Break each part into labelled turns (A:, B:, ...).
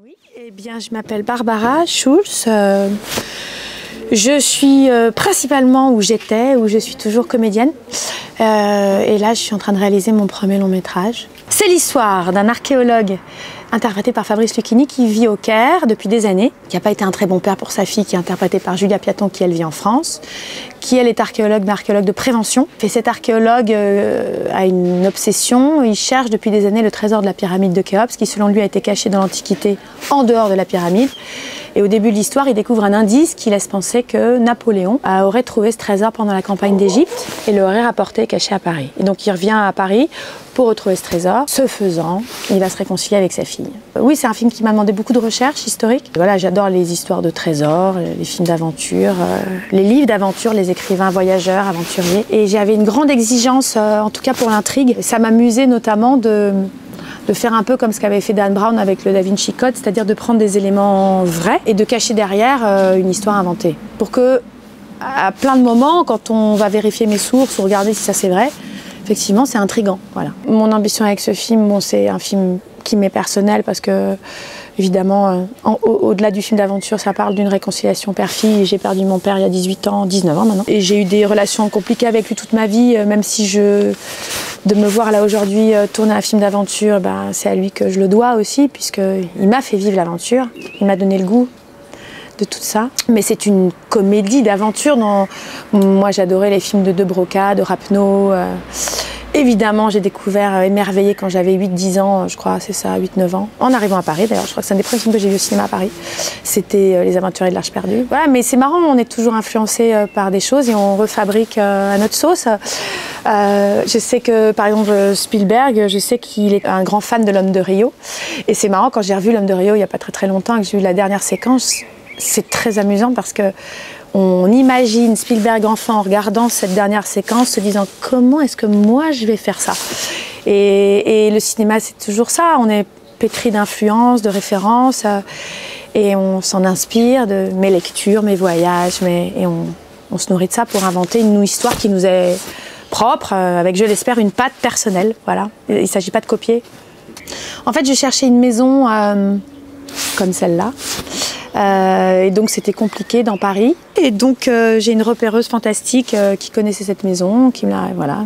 A: Oui, eh bien, je m'appelle Barbara Schulz. Je suis principalement, où je suis toujours comédienne. Et là, je suis en train de réaliser mon premier long métrage. C'est l'histoire d'un archéologue interprété par Fabrice Lucchini qui vit au Caire depuis des années, qui n'a pas été un très bon père pour sa fille, qui est interprétée par Julia Piaton, qui elle vit en France, qui elle est archéologue, mais archéologue de prévention. Et cet archéologue a une obsession, il cherche depuis des années le trésor de la pyramide de Khéops, qui selon lui a été caché dans l'Antiquité en dehors de la pyramide. Et au début de l'histoire, il découvre un indice qui laisse penser que Napoléon aurait trouvé ce trésor pendant la campagne d'Égypte et l'aurait rapporté caché à Paris. Et donc il revient à Paris pour retrouver ce trésor. Ce faisant, il va se réconcilier avec sa fille. Oui, c'est un film qui m'a demandé beaucoup de recherche historique. Voilà, j'adore les histoires de trésors, les films d'aventure, les livres d'aventure, les écrivains voyageurs, aventuriers. Et j'avais une grande exigence, en tout cas pour l'intrigue. Ça m'amusait notamment de faire un peu comme ce qu'avait fait Dan Brown avec le Da Vinci Code, c'est-à-dire de prendre des éléments vrais et de cacher derrière une histoire inventée. Pour que, à plein de moments, quand on va vérifier mes sources ou regarder si ça c'est vrai, effectivement, c'est intriguant. Voilà. Mon ambition avec ce film, bon, c'est un film qui m'est personnel parce que, évidemment, au-delà du film d'aventure, ça parle d'une réconciliation père-fille. J'ai perdu mon père il y a 18 ans, 19 ans maintenant. Et j'ai eu des relations compliquées avec lui toute ma vie, même si de me voir là aujourd'hui tourner un film d'aventure, ben, c'est à lui que je le dois aussi, puisqu'il m'a fait vivre l'aventure, il m'a donné le goût de tout ça. Mais c'est une comédie d'aventure dont moi j'adorais les films de Broca, de Rapneau. Évidemment, j'ai découvert émerveillée quand j'avais 8-10 ans, je crois, c'est ça, 8-9 ans. En arrivant à Paris, d'ailleurs, je crois que c'est un des premiers films que j'ai vu au cinéma à Paris. C'était Les Aventuriers de l'Arche perdue. Voilà, mais c'est marrant, on est toujours influencé par des choses et on refabrique à notre sauce. Je sais que, par exemple, Spielberg, je sais qu'il est un grand fan de L'Homme de Rio. Et c'est marrant, quand j'ai revu L'Homme de Rio il n'y a pas très longtemps, et que j'ai vu la dernière séquence, c'est très amusant parce que on imagine Spielberg enfant en regardant cette dernière séquence, se disant comment est-ce que moi je vais faire ça. Et le cinéma, c'est toujours ça, on est pétri d'influences, de références, et on s'en inspire de mes lectures, mes voyages, et on se nourrit de ça pour inventer une histoire qui nous est propre, avec, je l'espère, une patte personnelle. Voilà. Il ne s'agit pas de copier. En fait, je cherchais une maison comme celle-là. Et donc c'était compliqué dans Paris. Et donc j'ai une repéreuse fantastique qui connaissait cette maison, qui me l'a, voilà.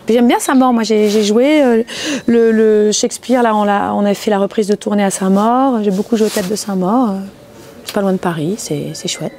A: J'aime bien Saint-Maur, moi j'ai joué le Shakespeare, là on a fait la reprise de tournée à Saint-Maur. J'ai beaucoup joué au théâtre de Saint-Maur, c'est pas loin de Paris, c'est chouette.